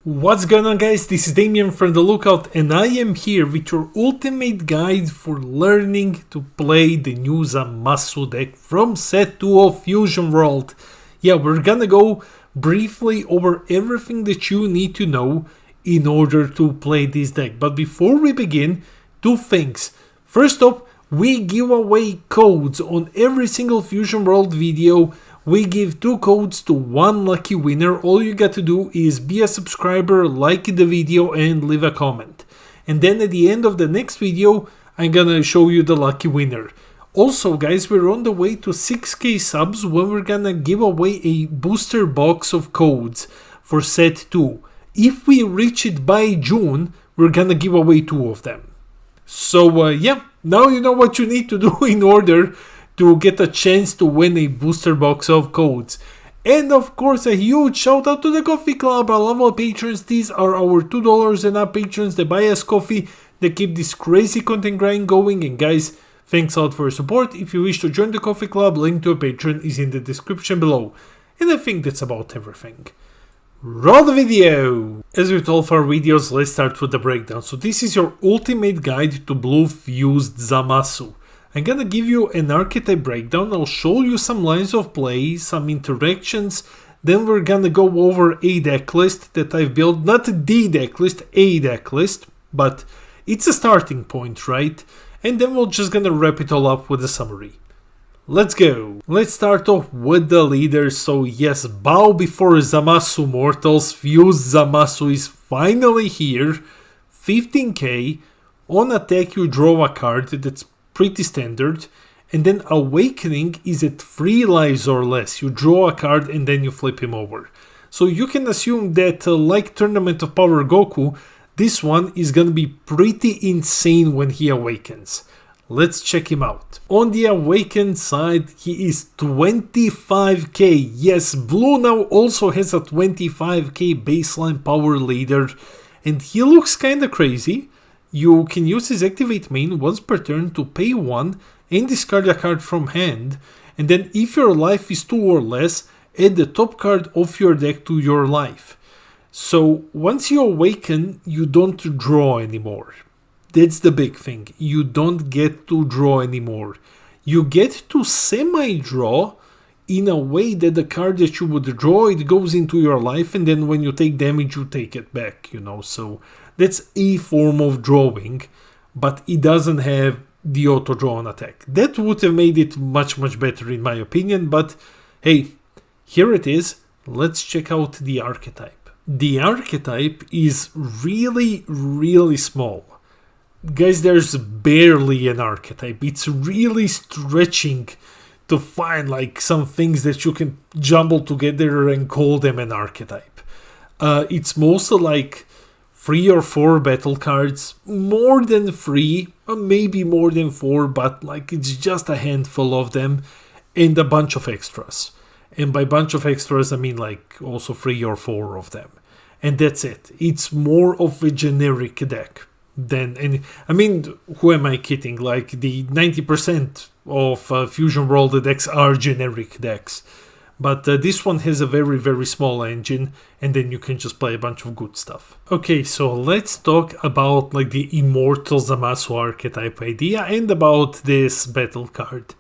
What's going on, guys? This is Damien from The Lookout, and I am here with your ultimate guide for learning to play the new Zamasu deck from set 2 of Fusion World. Yeah, we're gonna go briefly over everything that you need to know in order to play this deck. But before we begin, two things. First up, we give away codes on every single Fusion World video. We give 2 codes to 1 lucky winner. All you got to do is be a subscriber, like the video and leave a comment. And then at the end of the next video, I'm gonna show you the lucky winner. Also guys, we're on the way to 6k subs when we're gonna give away a booster box of codes for set 2. If we reach it by June, we're gonna give away 2 of them. So yeah, now you know what you need to do in order to get a chance to win a booster box of codes. And of course, a huge shout out to the Coffee Club, our level patrons. These are our $2 and up patrons that buy us coffee, that keep this crazy content grind going. And guys, thanks a lot for your support. If you wish to join the Coffee Club, link to a patron is in the description below. And I think that's about everything. Roll the video! As with all of our videos, let's start with the breakdown. So this is your ultimate guide to blue fused Zamasu. I'm gonna give you an archetype breakdown. I'll show you some lines of play, some interactions, then we're gonna go over a deck list that I've built, not the deck list, a deck list, but it's a starting point, right? And then we're just gonna wrap it all up with a summary. Let's go! Let's start off with the leaders. So yes, bow before Zamasu mortals. Fused Zamasu is finally here. 15k. On attack you draw a card that's pretty standard, and then Awakening is at 3 lives or less. You draw a card and then you flip him over. So you can assume that like Tournament of Power Goku, this one is gonna be pretty insane when he awakens. Let's check him out. On the awakened side, he is 25k. Yes, blue now also has a 25k baseline power leader, and he looks kinda crazy. You can use his activate main once per turn to pay 1 and discard a card from hand, and then if your life is 2 or less, add the top card of your deck to your life. So once you awaken, you don't draw anymore. That's the big thing. You don't get to draw anymore. You get to semi-draw in a way that the card that you would draw, it goes into your life, and then when you take damage, you take it back, you know, so that's a form of drawing, but it doesn't have the auto draw on attack. That would have made it much better in my opinion, but hey, here it is. Let's check out the archetype. The archetype is really small. Guys, there's barely an archetype. It's really stretching to find like some things that you can jumble together and call them an archetype. It's mostly like 3 or 4 battle cards, more than 3, or maybe more than 4, but like it's just a handful of them, and a bunch of extras. And by bunch of extras I mean like also 3 or 4 of them. And that's it. It's more of a generic deck than any. I mean, who am I kidding? Like the 90% of Fusion World decks are generic decks. But this one has a very small engine, and then you can just play a bunch of good stuff. Okay, so let's talk about like the Immortal Zamasu archetype idea and about this battle card.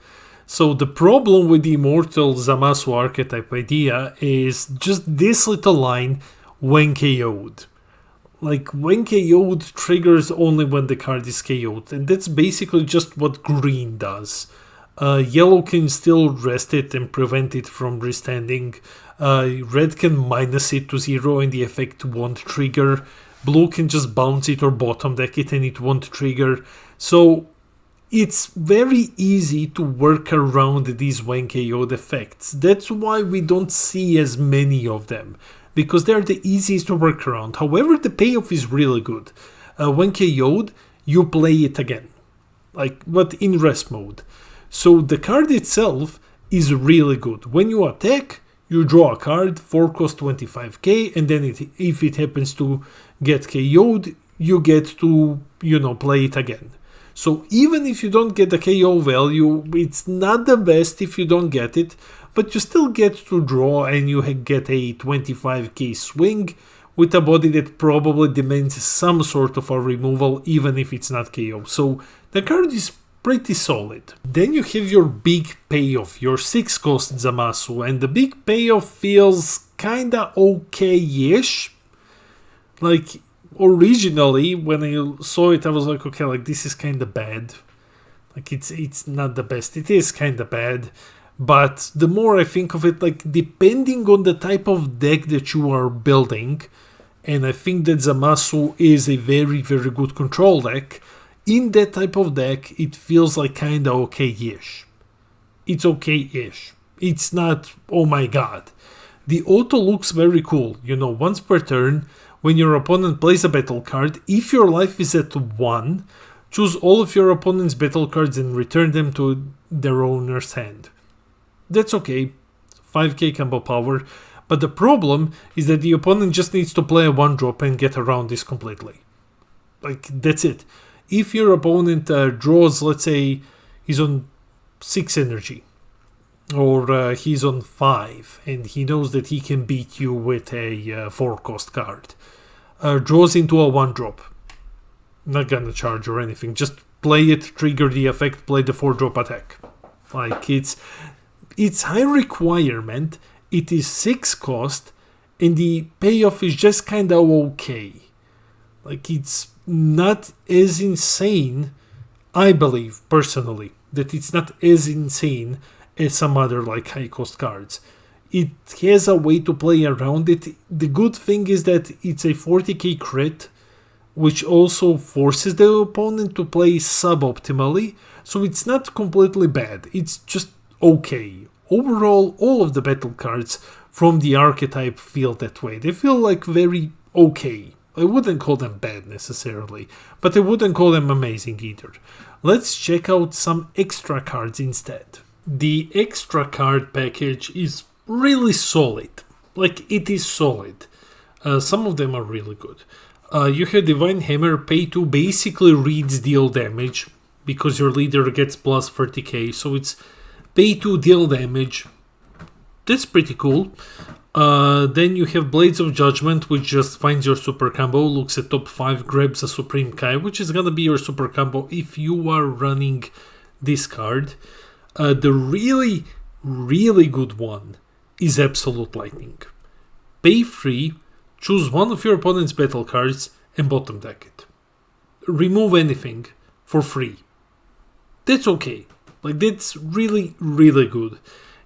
So the problem with the Immortal Zamasu archetype idea is just this little line, when KO'd. Like when KO'd triggers only when the card is KO'd, and that's basically just what green does. Yellow can still rest it and prevent it from restanding. Red can minus it to 0 and the effect won't trigger. Blue can just bounce it or bottom deck it and it won't trigger. So it's very easy to work around these when KO'd effects. That's why we don't see as many of them, because they're the easiest to work around. However, the payoff is really good. When KO'd, you play it again, but in rest mode. So the card itself is really good. When you attack, you draw a card, 4 cost 25k, and then if it happens to get KO'd, you get to, play it again. So even if you don't get the KO value, it's not the best if you don't get it, but you still get to draw and you get a 25k swing, with a body that probably demands some sort of a removal, even if it's not KO. So the card is pretty solid. Then you have your big payoff, your 6-cost Zamasu, and the big payoff feels kinda okay-ish. Like, originally, when I saw it, I was like, okay, like, this is kinda bad. Like, it's not the best. It is kinda bad. But the more I think of it, like, depending on the type of deck that you are building, and I think that Zamasu is a very, very good control deck, in that type of deck, it feels like kinda okay-ish. It's okay-ish. It's not, oh my god. The auto looks very cool. You know, once per turn, when your opponent plays a battle card, if your life is at 1, choose all of your opponent's battle cards and return them to their owner's hand. That's okay, 5k combo power, but the problem is that the opponent just needs to play a 1-drop and get around this completely. Like, that's it. If your opponent draws, let's say, he's on 6 energy, or he's on 5, and he knows that he can beat you with a 4-cost card, draws into a 1-drop, not gonna charge or anything, just play it, trigger the effect, play the 4-drop attack. Like, it's high requirement, it is 6 cost, and the payoff is just kinda okay. Like, it's not as insane, I believe, personally, that it's not as insane as some other, like, high cost cards. It has a way to play around it. The good thing is that it's a 40k crit, which also forces the opponent to play suboptimally, so it's not completely bad, it's just okay. Overall, all of the battle cards from the archetype feel that way. They feel like very okay. I wouldn't call them bad necessarily, but I wouldn't call them amazing either. Let's check out some extra cards instead. The extra card package is really solid. Like, it is solid. Some of them are really good. You have Divine Hammer, pay 2, basically reads deal damage, because your leader gets plus 30k, so it's pay 2, deal damage. That's pretty cool. Then you have Blades of Judgment, which just finds your super combo, looks at top 5, grabs a Supreme Kai, which is gonna be your super combo if you are running this card. The really, really good one is Absolute Lightning. Pay 3, choose one of your opponent's battle cards and bottom deck it. Remove anything for free. That's okay. Like, that's really, really good.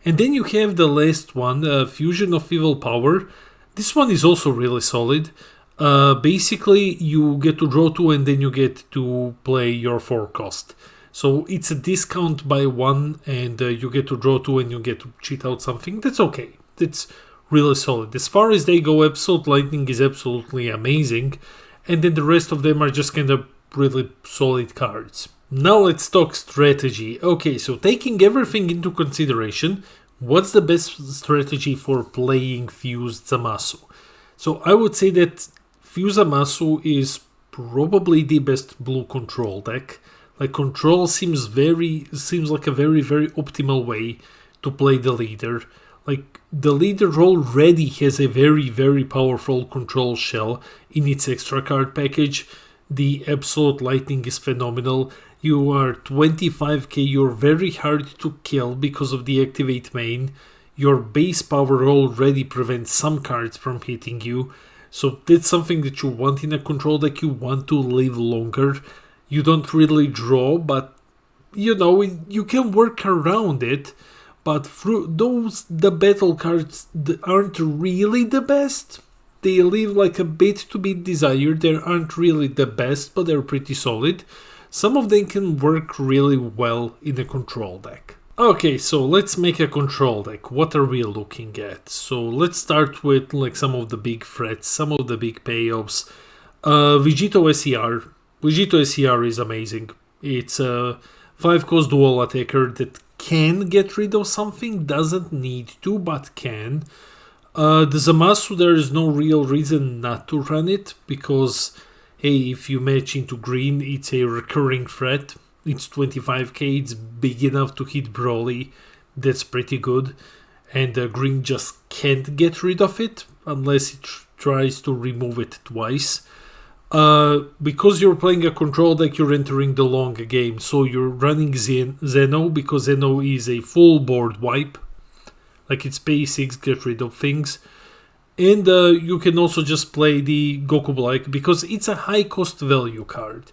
And then you have the last one, Fusion of Evil Power. This one is also really solid. Basically, you get to draw 2 and then you get to play your 4-cost. So it's a discount by 1 and you get to draw 2 and you get to cheat out something. That's okay. That's really solid. As far as they go, Absolute Lightning is absolutely amazing. And then the rest of them are just kind of really solid cards. Now let's talk strategy. Okay, so taking everything into consideration, what's the best strategy for playing Fused Zamasu? So I would say that Fused Zamasu is probably the best blue control deck. Like, control seems like a very, very optimal way to play the leader. Like, the leader already has a very, very powerful control shell in its extra card package. The Absolute Lightning is phenomenal. You are 25k, you're very hard to kill because of the activate main. Your base power already prevents some cards from hitting you. So that's something that you want in a control deck. You want to live longer. You don't really draw, but you know, you can work around it. But the battle cards aren't really the best. They leave like a bit to be desired. They aren't really the best, but they're pretty solid. Some of them can work really well in a control deck. Okay, so let's make a control deck. What are we looking at? So let's start with like some of the big threats, some of the big payoffs. Vegito SER. Vegito SER is amazing. It's a 5-cost dual attacker that can get rid of something, doesn't need to, but can. The Zamasu, there is no real reason not to run it, because hey, if you match into green, it's a recurring threat. It's 25k, it's big enough to hit Broly. That's pretty good. And green just can't get rid of it unless it tries to remove it twice. Because you're playing a control deck, you're entering the long game, so you're running Zeno, because Zeno is a full board wipe. Like, it's pay 6, get rid of things. And you can also just play the Goku Black, because it's a high cost value card.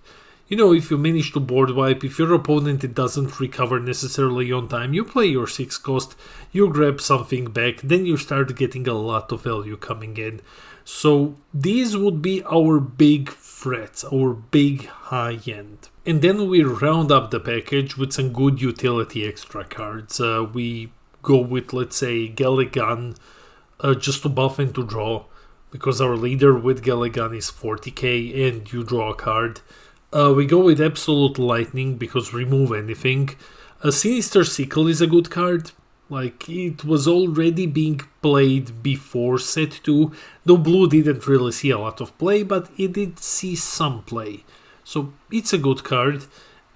You know, if you manage to board wipe, if your opponent doesn't recover necessarily on time, you play your 6 cost, you grab something back, then you start getting a lot of value coming in. So these would be our big threats, our big high end. And then we round up the package with some good utility extra cards. We go with, let's say, Galligan, just to buff and to draw, because our leader with Galligan is 40k and you draw a card. We go with Absolute Lightning, because remove anything. A Sinister Sickle is a good card. Like, it was already being played before set 2, though blue didn't really see a lot of play, but it did see some play. So it's a good card.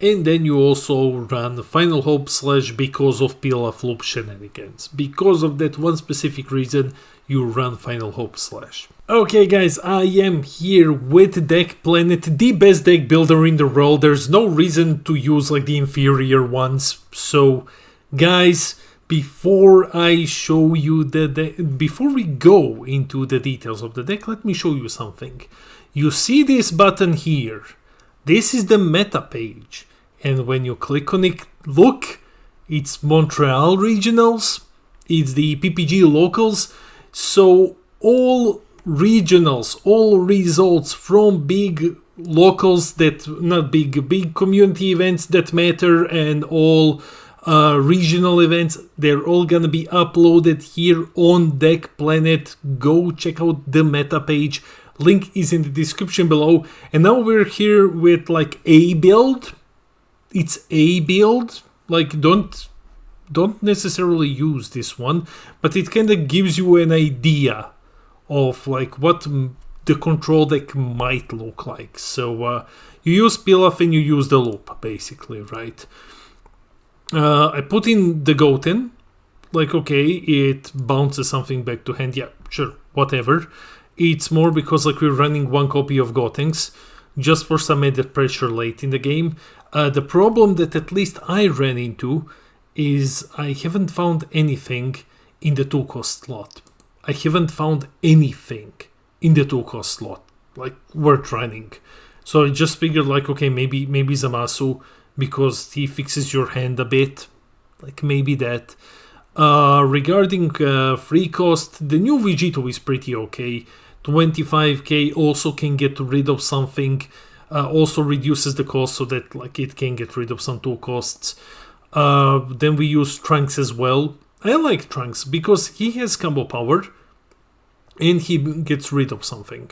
And then you also run Final Hope / because of Pilaf Loop shenanigans. Because of that one specific reason, you run Final Hope /. Okay guys, I am here with Deck Planet, the best deck builder in the world. There's no reason to use like the inferior ones. So guys, before I show you the deck, before we go into the details of the deck, let me show you something. You see this button here? This is the meta page, and when you click on it, look, it's Montreal Regionals, it's the PPG Locals, so all regionals, all results from big locals that, not big community events that matter, and all regional events, they're all gonna be uploaded here on Deck Planet. Go check out the meta page. Link is in the description below. And now we're here with like a build. It's a build. Like, don't necessarily use this one, but it kind of gives you an idea of like what the control deck might look like. So you use Pilaf and you use the loop, basically, right? I put in the Goten. Like, okay, it bounces something back to hand. Yeah, sure, whatever. It's more because like we're running one copy of Gotenks just for some added pressure late in the game. The problem that at least I ran into is I haven't found anything in the 2-cost slot. I haven't found anything in the 2-cost slot like worth running. So I just figured like, okay, maybe Zamasu, because he fixes your hand a bit. Like maybe that. Regarding free cost, the new Vegito is pretty okay. 25k also can get rid of something, also reduces the cost so that like it can get rid of some 2 costs. Then we use Trunks as well. I like Trunks because he has combo power and he gets rid of something.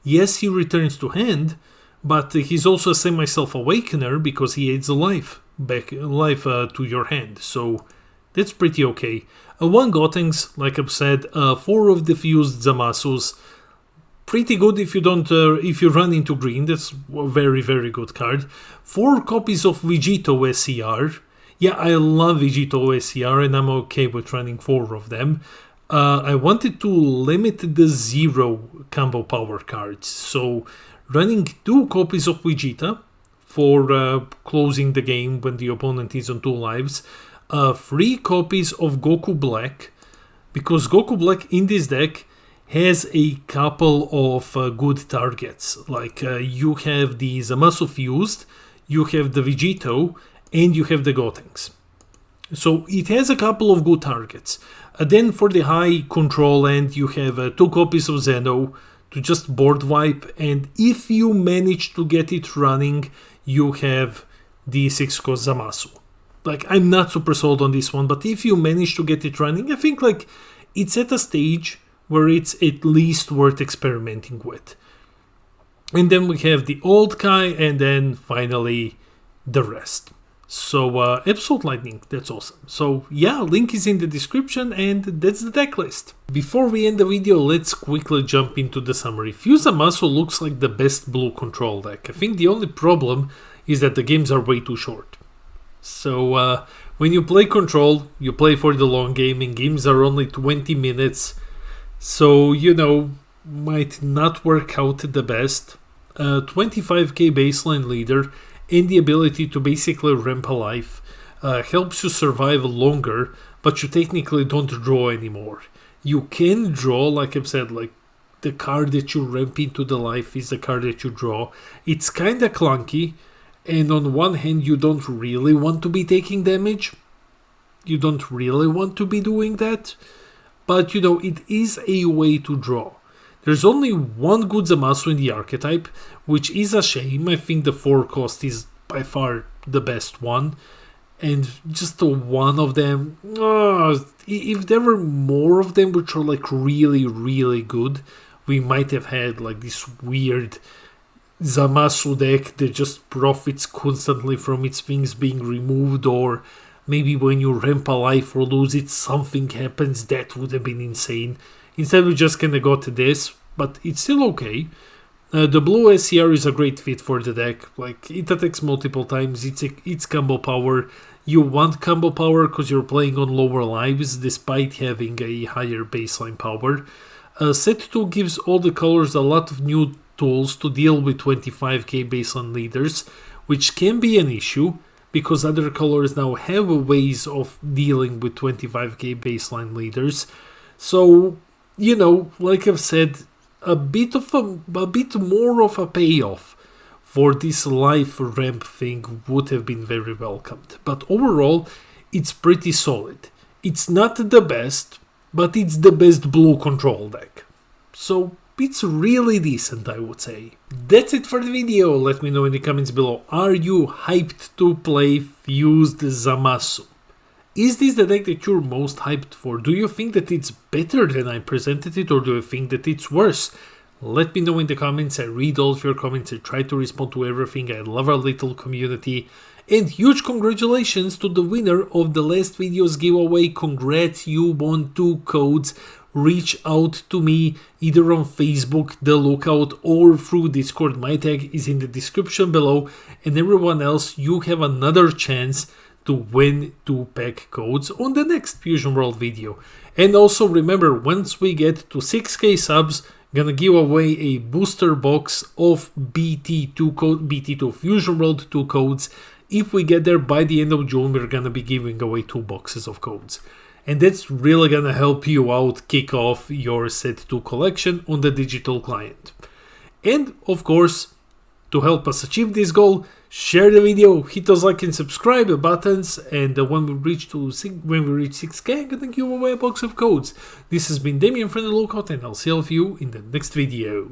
Yes, he returns to hand, but he's also a semi-self awakener because he adds life back to your hand. So that's pretty okay. 1 Gotenks, like I've said, 4 of the fused Zamasus. Pretty good if you don't, if you run into green. That's a very, very good card. 4 copies of Vegito SCR. Yeah, I love Vegito SCR and I'm okay with running 4 of them. I wanted to limit the 0 combo power cards. So running 2 copies of Vegeta for closing the game when the opponent is on 2 lives. 3 copies of Goku Black, because Goku Black in this deck has a couple of good targets. Like you have the Zamasu fused, you have the Vegito, and you have the Gotenks. So it has a couple of good targets. Then for the high control end, you have 2 copies of Zeno to just board wipe, and if you manage to get it running, you have the 6-cost Zamasu. Like, I'm not super sold on this one, but if you manage to get it running, I think like it's at a stage where it's at least worth experimenting with. And then we have the old Kai, and then finally the rest. So Absolute Lightning, that's awesome. So yeah, link is in the description, and that's the deck list. Before we end the video, let's quickly jump into the summary. Fuse Zamasu looks like the best blue control deck. I think the only problem is that the games are way too short. So when you play control, you play for the long game, and games are only 20 minutes. So, you know, might not work out the best. 25k baseline leader and the ability to basically ramp a life helps you survive longer, but you technically don't draw anymore. You can draw, like I've said, like the card that you ramp into the life is the card that you draw. It's kinda clunky, and on one hand you don't really want to be taking damage. You don't really want to be doing that, but you know, it is a way to draw. There's only one good Zamasu in the archetype, which is a shame. I think the 4 cost is by far the best one. And just the one of them, if there were more of them which are like really, really good, we might have had like this weird Zamasu deck that just profits constantly from its things being removed, or maybe when you ramp a life or lose it, something happens. That would have been insane. Instead, we just kind of got this, but it's still okay. The blue SCR is a great fit for the deck. Like, it attacks multiple times, it's combo power. You want combo power because you're playing on lower lives despite having a higher baseline power. Set 2 gives all the colors a lot of new tools to deal with 25k baseline leaders, which can be an issue because other colors now have ways of dealing with 25k baseline leaders. So, you know, like I've said, a bit more of a payoff for this life ramp thing would have been very welcomed. But overall, it's pretty solid. It's not the best, but it's the best blue control deck. So it's really decent, I would say. That's it for the video. Let me know in the comments below. Are you hyped to play Fused Zamasu? Is this the deck that you're most hyped for? Do you think that it's better than I presented it, or do you think that it's worse? Let me know in the comments. I read all of your comments. I try to respond to everything. I love our little community. And huge congratulations to the winner of the last video's giveaway. Congrats, you won 2 codes. Reach out to me either on Facebook, The Lookout, or through Discord. My tag is in the description below. And everyone else, you have another chance to win 2 pack codes on the next Fusion World video. And also remember, once we get to 6k subs, gonna give away a booster box of BT2 Fusion World 2 codes. If we get there by the end of June, we're gonna be giving away 2 boxes of codes. And that's really gonna help you out kick off your Set 2 collection on the digital client. And of course, to help us achieve this goal, share the video, hit those like and subscribe buttons, and when we reach 6k, I'm gonna give away a box of codes. This has been Damien from The Lookout, and I'll see all of you in the next video.